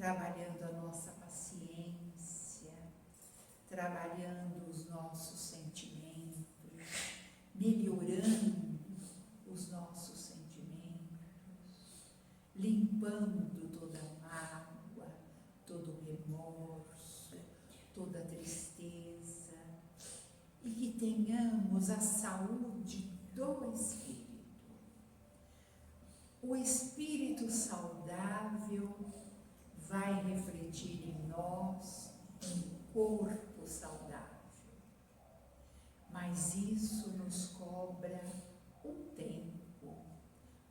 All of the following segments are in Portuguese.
trabalhando a nossa paciência, trabalhando os nossos sentimentos, melhorando os nossos sentimentos, limpando toda a mágoa, todo o remorso, toda a tristeza, e que tenhamos a saúde do Espírito. O Espírito saudável vai refletir em nós um corpo saudável. Mas isso nos cobra um tempo.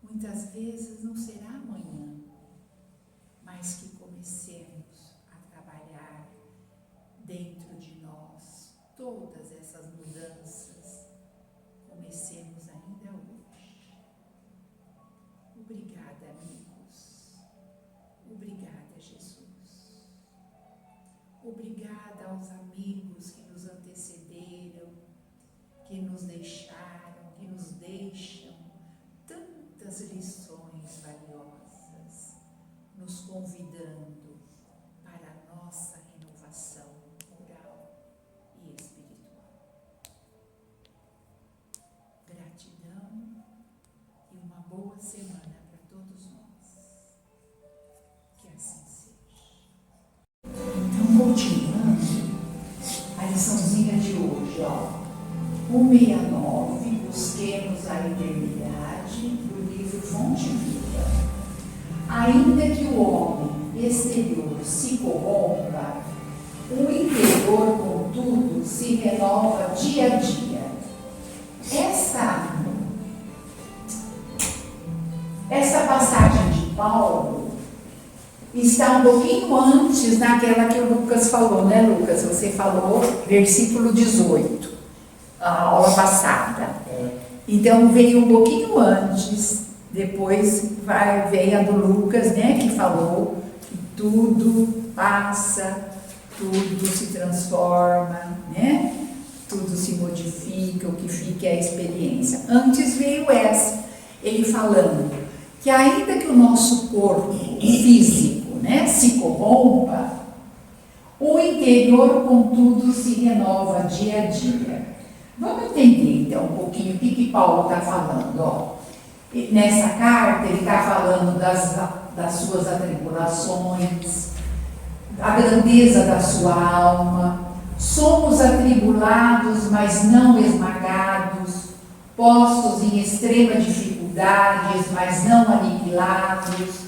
Muitas vezes não será amanhã, mas que comecemos a trabalhar dentro de nós todas essas mudanças. Comecemos ainda hoje. Obrigada, amigos. Obrigada, Jesus. Obrigada aos amigos que nos antecederam, que nos deixaram, que nos deixam tantas lições valiosas, nos convidando para a nossa renovação moral e espiritual. Gratidão e uma boa semana para todos nós. Que assim seja. Então, continuando a liçãozinha de hoje, 169, busquemos a eternidade, do livro Fonte Viva. Ainda que o homem exterior se corrompa, o interior, contudo, se renova dia a dia. Essa passagem de Paulo está um pouquinho antes daquela que o Lucas falou, né, Lucas? Você falou, versículo 18, a aula passada. Então veio um pouquinho antes, depois veio a do Lucas, né, que falou que tudo passa, tudo se transforma, né? Tudo se modifica, o que fica é a experiência. Antes veio essa, ele falando que ainda que o nosso corpo físico, né, se corrompa, o interior, contudo, se renova dia a dia. Vamos entender, então, um pouquinho o que Paulo está falando. Nessa carta, ele está falando das suas atribulações, a grandeza da sua alma. Somos atribulados, mas não esmagados, postos em extrema dificuldades, mas não aniquilados.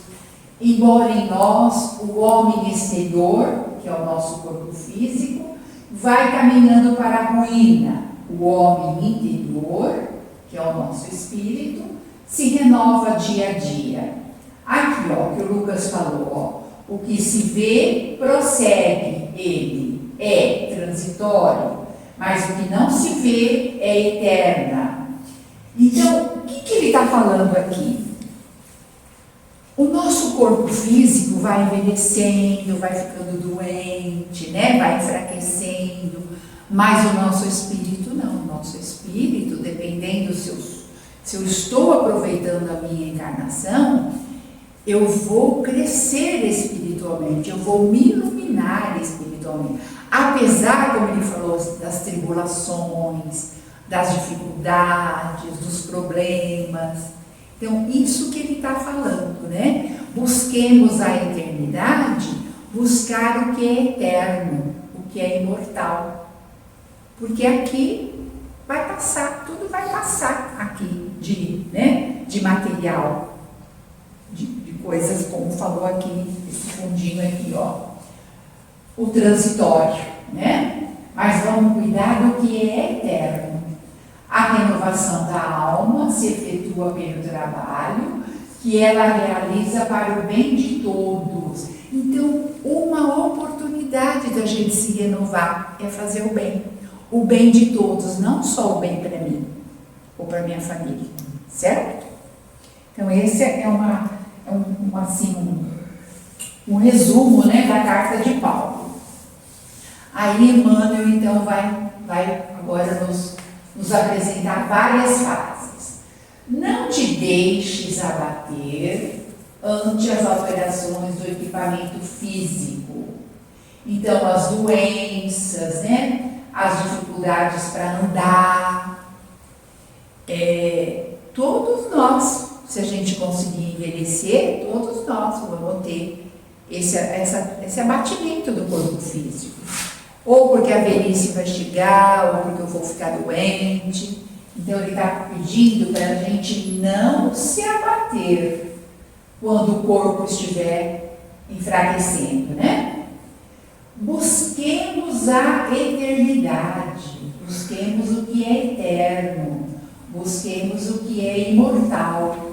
Embora em nós o homem exterior, que é o nosso corpo físico, vai caminhando para a ruína, o homem interior, que é o nosso espírito, se renova dia a dia. Aqui, que o Lucas falou, o que se vê prossegue, ele é transitório, mas o que não se vê é eterna. Então, o que ele está falando aqui? O nosso corpo físico vai envelhecendo, vai ficando doente, né? Vai enfraquecendo, mas o nosso espírito não. O nosso espírito, dependendo se eu estou aproveitando a minha encarnação, eu vou crescer espiritualmente, eu vou me iluminar espiritualmente. Apesar, como ele falou, das tribulações, das dificuldades, dos problemas. Então, isso que ele está falando, né? Busquemos a eternidade, buscar o que é eterno, o que é imortal. Porque aqui vai passar, tudo vai passar aqui de material, de coisas, como falou aqui, esse fundinho aqui, o transitório, né? Mas vamos cuidar do que é eterno. A renovação da alma se efetua pelo trabalho que ela realiza para o bem de todos. Então, uma oportunidade da gente se renovar é fazer o bem. O bem de todos, não só o bem para mim ou para minha família, certo? Então, esse é um resumo, né, da carta de Paulo. Aí Emmanuel, então, vai agora nos apresentar várias fases. Não te deixes abater ante as alterações do equipamento físico. Então, as doenças, né? As dificuldades para andar. Todos nós, se a gente conseguir envelhecer, todos nós vamos ter esse abatimento do corpo físico. Ou porque a velhice vai chegar, ou porque eu vou ficar doente. Então ele está pedindo para a gente não se abater quando o corpo estiver enfraquecendo, né? Busquemos a eternidade, busquemos o que é eterno, busquemos o que é imortal.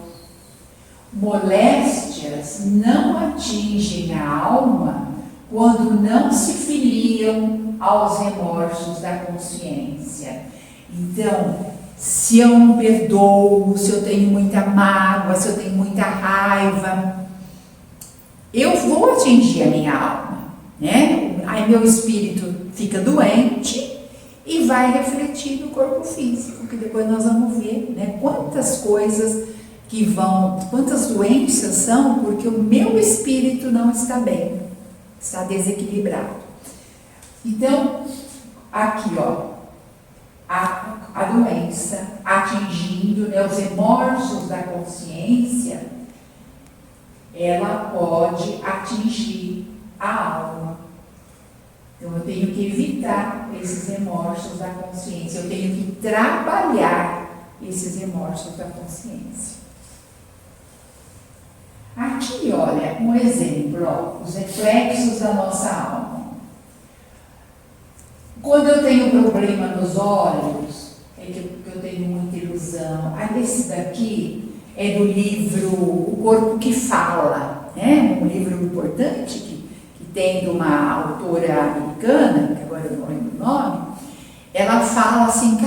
Moléstias não atingem a alma quando não se filiam aos remorsos da consciência. Então, se eu não perdoo, se eu tenho muita mágoa, se eu tenho muita raiva, eu vou atingir a minha alma, né? Aí meu espírito fica doente e vai refletir no corpo físico, que depois nós vamos ver, né? Quantas coisas quantas doenças são porque o meu espírito não está bem, está desequilibrado. Então, aqui, ó, a doença atingindo, né, os remorsos da consciência, ela pode atingir a alma. Então eu tenho que evitar esses remorsos da consciência, eu tenho que trabalhar esses remorsos da consciência. Aqui, olha, um exemplo, ó, os reflexos da nossa alma. Quando eu tenho problema nos olhos, é que eu tenho muita ilusão. Esse daqui é do livro O Corpo que Fala, né? Um livro importante que tem de uma autora americana, que agora eu não lembro o nome. Ela fala assim,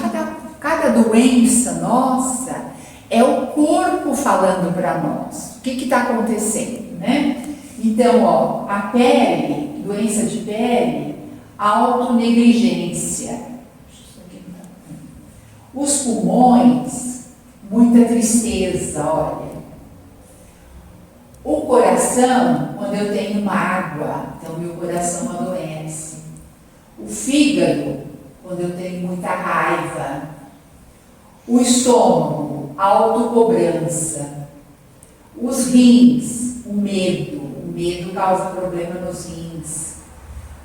cada doença nossa é o corpo falando para nós. O que está acontecendo, né? Então, ó, a pele, doença de pele, autonegligência. Os pulmões, muita tristeza, olha. O coração, quando eu tenho mágoa, então meu coração adoece. O fígado, quando eu tenho muita raiva. O estômago, autocobrança. Os rins, o medo causa problema nos rins.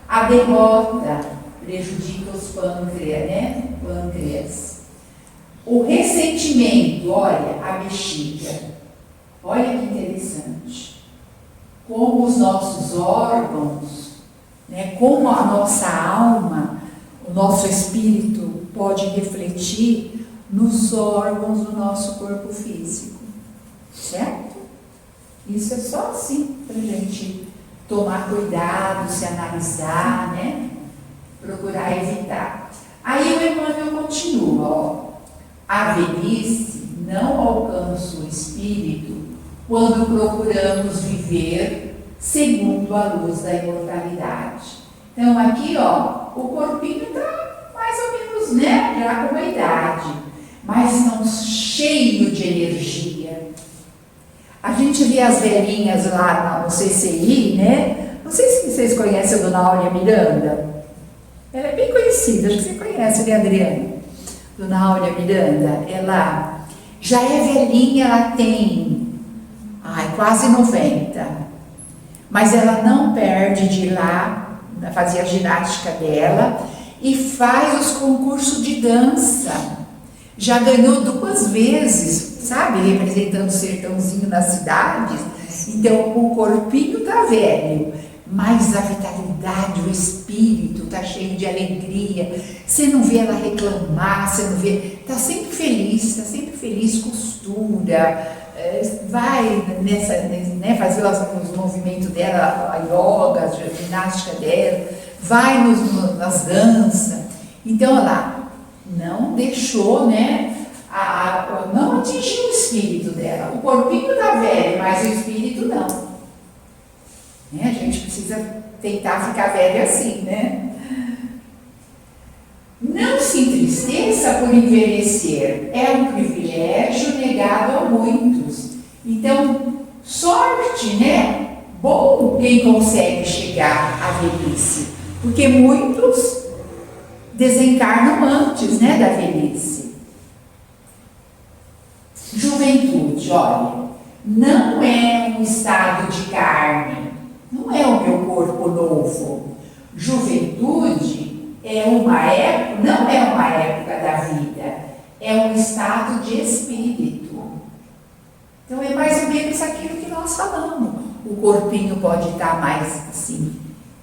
A derrota prejudica os pâncreas, né? Pâncreas. O ressentimento, olha, a bexiga. Olha que interessante. Como os nossos órgãos, né? Como a nossa alma, o nosso espírito pode refletir nos órgãos do nosso corpo físico. Certo? Isso é só assim para a gente tomar cuidado, se analisar, né? Procurar evitar. Aí o Emmanuel continua, ó. A velhice não alcança o espírito quando procuramos viver segundo a luz da imortalidade. Então aqui, ó, o corpinho está mais ou menos, né? Já com a idade, mas não cheio de energia. A gente vê as velhinhas lá no CCI, né? Não sei se vocês conhecem a Dona Áurea Miranda. Ela é bem conhecida, acho que você conhece, né, Adriana? Dona Áurea Miranda, ela já é velhinha, ela tem quase 90. Mas ela não perde de ir lá, fazer a ginástica dela e faz os concursos de dança. Já ganhou 2 vezes, sabe, representando o sertãozinho nas cidades. Então o corpinho tá velho, mas a vitalidade, o espírito tá cheio de alegria. Você não vê ela reclamar, você não vê, tá sempre feliz, costura, vai né, fazer os movimentos dela, a yoga, a ginástica dela, vai nas danças. Então, olha lá, não deixou, né, não atingiu o espírito dela. O corpinho tá velho, mas o espírito não. Né? A gente precisa tentar ficar velho assim, né? Não se entristeça por envelhecer, é um privilégio negado a muitos. Então, sorte, né? Bom quem consegue chegar à velhice, porque muitos desencarnam antes, né, da velhice. Juventude, olha, não é um estado de carne, não é o meu corpo novo. Juventude é uma época, não é uma época da vida, é um estado de espírito. Então é mais ou menos aquilo que nós falamos. O corpinho pode estar mais assim,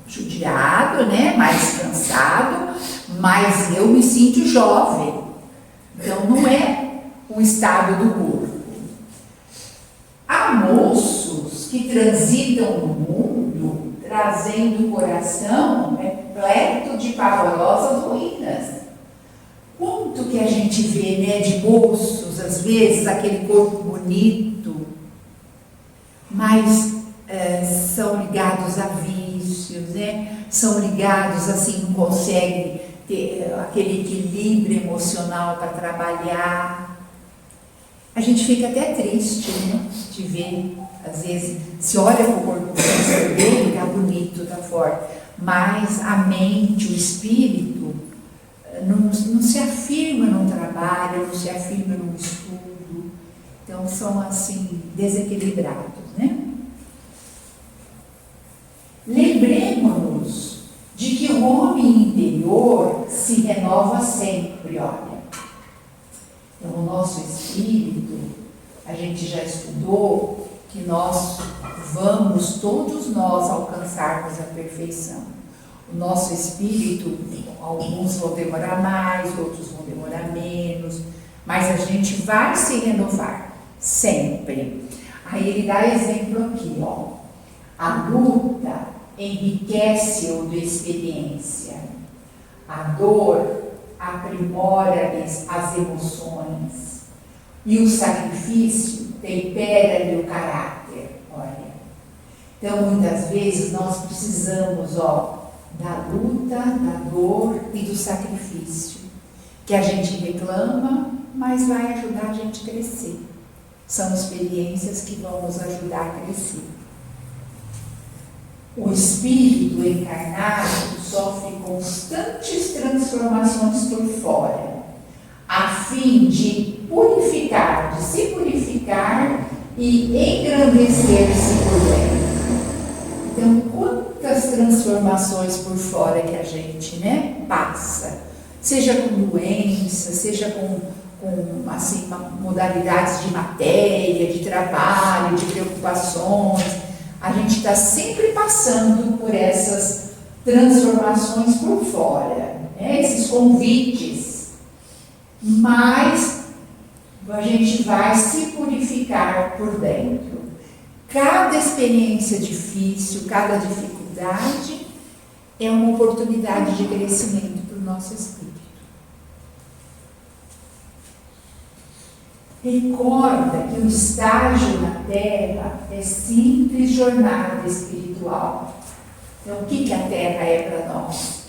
judiado, né? Mais cansado, mas eu me sinto jovem. Então não é um estado do corpo. Há moços que transitam no mundo trazendo o coração repleto de pavorosas ruínas. Quanto que a gente vê, né, de moços, às vezes, aquele corpo bonito, mas são ligados a vícios, né? São ligados, assim, não conseguem ter aquele equilíbrio emocional para trabalhar. A gente fica até triste, né, de ver, às vezes, se olha para o corpo dele, está bonito, está forte, mas a mente, o espírito, não se afirma num trabalho, não se afirma num estudo. Então são assim, desequilibrados, né? Lembremos-nos de que o homem interior se renova sempre, olha. Então o nosso espírito, a gente já estudou que nós vamos, todos nós, alcançarmos a perfeição. O nosso espírito, alguns vão demorar mais, outros vão demorar menos, mas a gente vai se renovar, sempre. Aí ele dá exemplo aqui, ó. A luta enriquece-o de experiência. A dor aprimora as emoções. E o sacrifício tempera-lhe o caráter, olha. Então, muitas vezes, nós precisamos, da luta, da dor e do sacrifício, que a gente reclama, mas vai ajudar a gente a crescer. São experiências que vão nos ajudar a crescer. O espírito encarnado sofre constantes transformações por fora, a fim de purificar, de se purificar e engrandecer-se por dentro. Então, quantas transformações por fora que a gente, né, passa, seja com doença, seja com assim, modalidades de matéria, de trabalho, de preocupações, a gente está sempre passando por essas transformações por fora, né, esses convites, mas a gente vai se purificar por dentro. Cada experiência difícil, cada dificuldade é uma oportunidade de crescimento para o nosso espírito. Recorda que o estágio na Terra é simples jornada espiritual. Então, o que a Terra é para nós?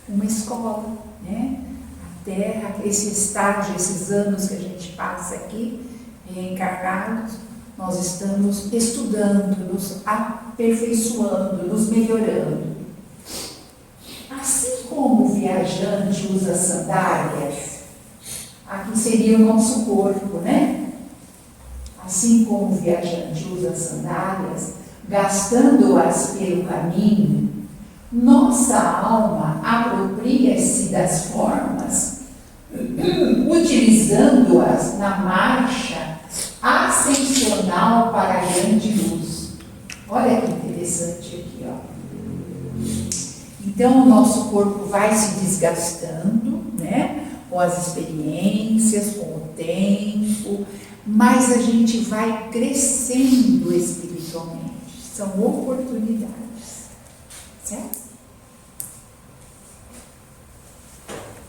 Uma escola, né? A Terra, esse estágio, esses anos que a gente passa aqui, reencarnados, nós estamos estudando, nos aperfeiçoando, nos melhorando. Assim como o viajante usa sandálias, aqui seria o nosso corpo, né? Assim como o viajante usa sandálias, gastando-as pelo caminho, nossa alma apropria-se das formas, utilizando-as na marcha ascensional para a grande luz. Olha que interessante aqui, ó. Então o nosso corpo vai se desgastando, né? Com as experiências, com o tempo, mas a gente vai crescendo espiritualmente. São oportunidades, certo?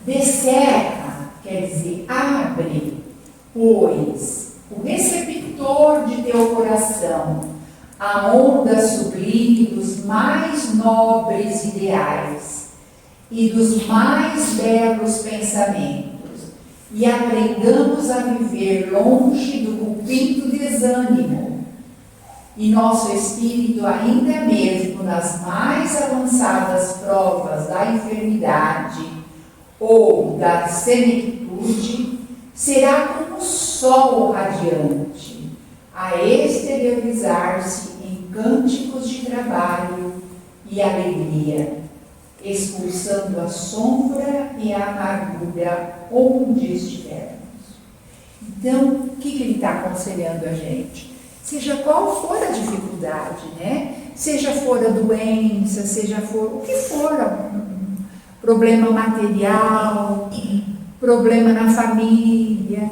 Descerra, quer dizer, abre, pois, o receptor de teu coração, a onda sublime dos mais nobres ideais e dos mais belos pensamentos, e aprendamos a viver longe do culpito desânimo, e nosso espírito, ainda mesmo nas mais avançadas provas da enfermidade ou da senectude, será como o sol radiante, a exteriorizar-se em cânticos de trabalho e alegria, expulsando a sombra e a amargura onde estivermos. Então, o que ele está aconselhando a gente? Seja qual for a dificuldade, né? Seja for a doença, seja for o que for, problema material, problema na família,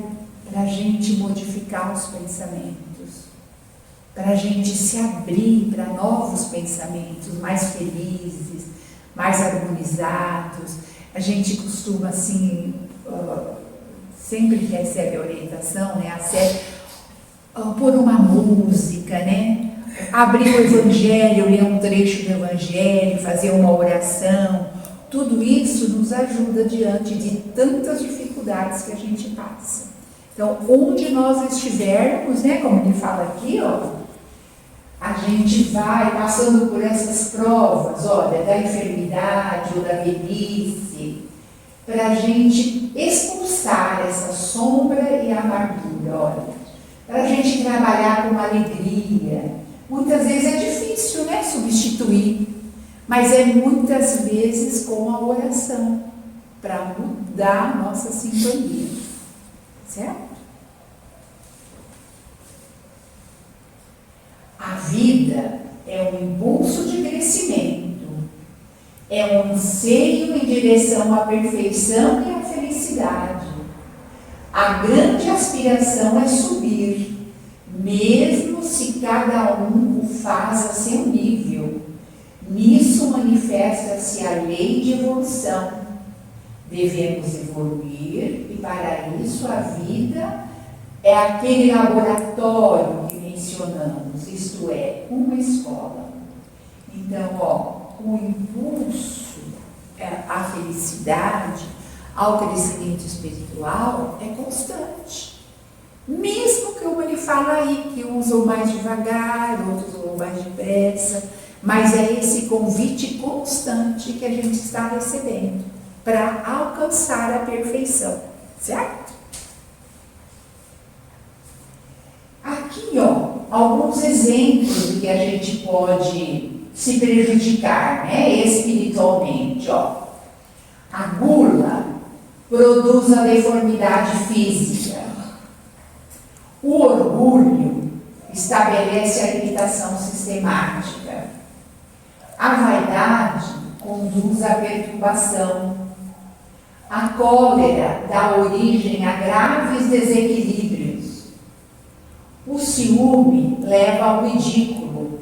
para a gente modificar os pensamentos, para a gente se abrir para novos pensamentos mais felizes, mais harmonizados. A gente costuma, assim, sempre que recebe a orientação, né, pôr uma música, né, abrir o Evangelho, ler um trecho do Evangelho, fazer uma oração. Tudo isso nos ajuda diante de tantas dificuldades que a gente passa. Então, onde nós estivermos, né, como ele fala aqui, ó, a gente vai passando por essas provas, olha, da enfermidade ou da velhice, para a gente expulsar essa sombra e amargura, olha, para a gente trabalhar com alegria. Muitas vezes é difícil, né, substituir, mas é muitas vezes com a oração, para mudar a nossa sintonia, certo? A vida é um impulso de crescimento, é um anseio em direção à perfeição e à felicidade. A grande aspiração é subir, mesmo se cada um o faz a seu nível. Nisso manifesta-se a lei de evolução. Devemos evoluir e para isso a vida é aquele laboratório que mencionamos, isto é, uma escola. Então, ó, o impulso à felicidade, ao crescimento espiritual é constante. Mesmo que ele fala aí que uns vão mais devagar, outros vão mais depressa, mas é esse convite constante que a gente está recebendo para alcançar a perfeição, certo? Aqui, ó, alguns exemplos de que a gente pode se prejudicar, né, espiritualmente, ó. A gula produz a deformidade física. O orgulho estabelece a limitação sistemática. A vaidade conduz à perturbação. A cólera dá origem a graves desequilíbrios. O ciúme leva ao ridículo.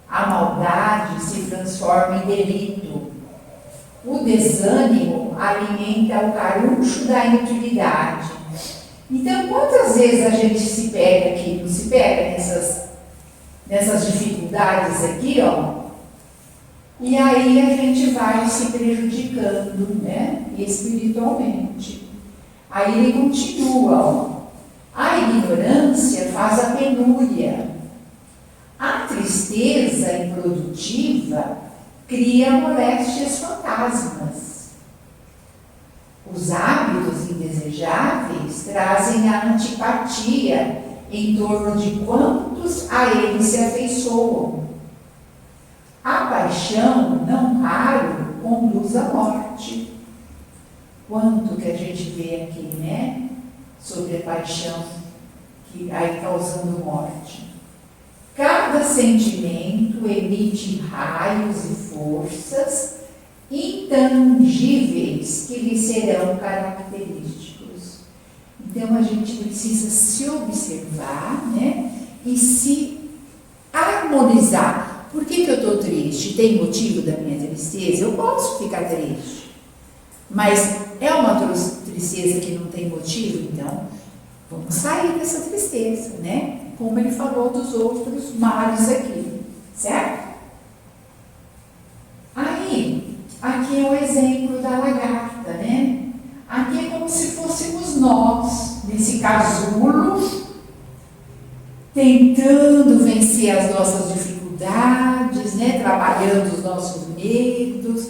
A maldade se transforma em delito. O desânimo alimenta o caruncho da inutilidade. Então, quantas vezes a gente se pega aqui, não se pega nessas dificuldades aqui, ó, e aí a gente vai se prejudicando, né, espiritualmente. Aí ele continua, ó, a ignorância faz a penúria, a tristeza improdutiva cria moléstias fantasmas. Os hábitos indesejáveis trazem a antipatia em torno de quantos a eles se afeiçoam. A paixão, não raro, conduz à morte. Quanto que a gente vê aqui, né? Sobre a paixão, que aí causando morte. Cada sentimento emite raios e forças intangíveis que lhe serão característicos. Então a gente precisa se observar, né, e se harmonizar. Por que eu estou triste? Tem motivo da minha tristeza? Eu posso ficar triste, mas é uma tristeza que não tem motivo, então vamos sair dessa tristeza, né? Como ele falou dos outros males aqui, certo? Aí, aqui é o exemplo da lagarta, né? Aqui é como se fôssemos nós, nesse casulo, tentando vencer as nossas dificuldades, né? Trabalhando os nossos medos,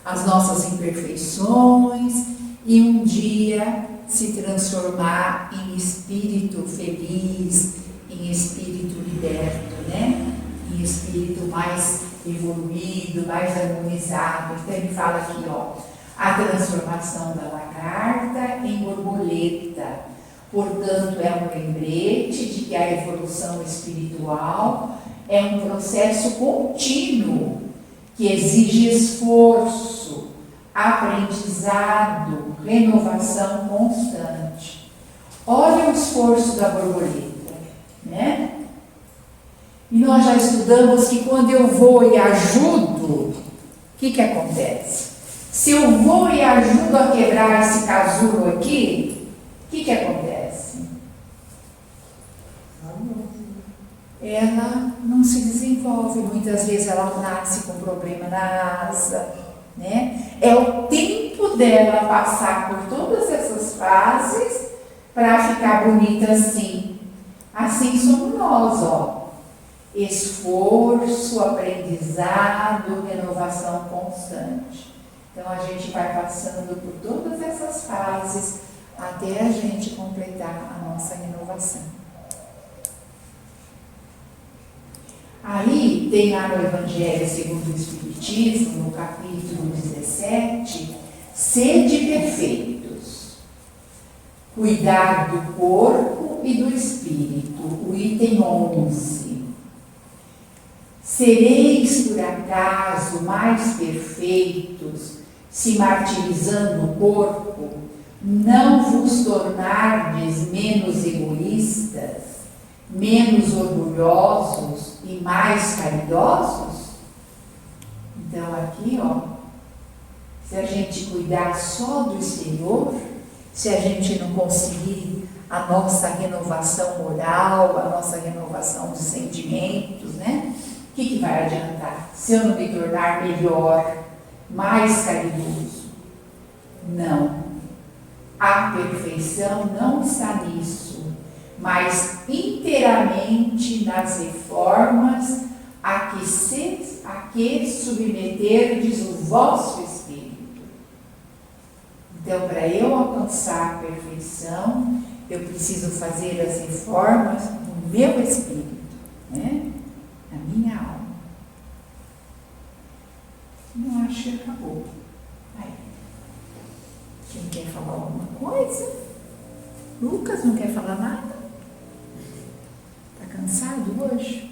as nossas imperfeições, e um dia se transformar em espírito feliz, em espírito liberto, né? Em espírito mais evoluído, mais harmonizado. Então ele fala aqui, ó, a transformação da lagarta em borboleta. Portanto, é um lembrete de que a evolução espiritual é um processo contínuo que exige esforço, aprendizado, renovação constante. Olha o esforço da borboleta, né? E nós já estudamos que quando eu vou e ajudo, o que acontece? Se eu vou e ajudo a quebrar esse casulo aqui, o que acontece? Ela não se desenvolve, muitas vezes ela nasce com problema na asa, né? É o tempo dela passar por todas essas fases para ficar bonita assim. Assim somos nós, ó. Esforço, aprendizado, renovação constante. Então a gente vai passando por todas essas fases até a gente completar a nossa renovação. Aí tem lá no Evangelho segundo o Espiritismo, no capítulo 17, sede perfeitos, cuidar do corpo e do espírito, o item 11. Sereis por acaso mais perfeitos, se martirizando o corpo, não vos tornardes menos egoístas, menos orgulhosos e mais caridosos? Então aqui, ó, se a gente cuidar só do exterior, se a gente não conseguir a nossa renovação moral, a nossa renovação de sentimentos, né? O que vai adiantar? Se eu não me tornar melhor, mais caridoso? Não. A perfeição não está nisso, mas inteiramente nas reformas a que submeterdes o vosso espírito. Então, para eu alcançar a perfeição, eu preciso fazer as reformas no meu espírito, né? Na minha alma. Não acho que acabou. Aí. Quem quer falar alguma coisa? Lucas não quer falar nada? Está cansado hoje?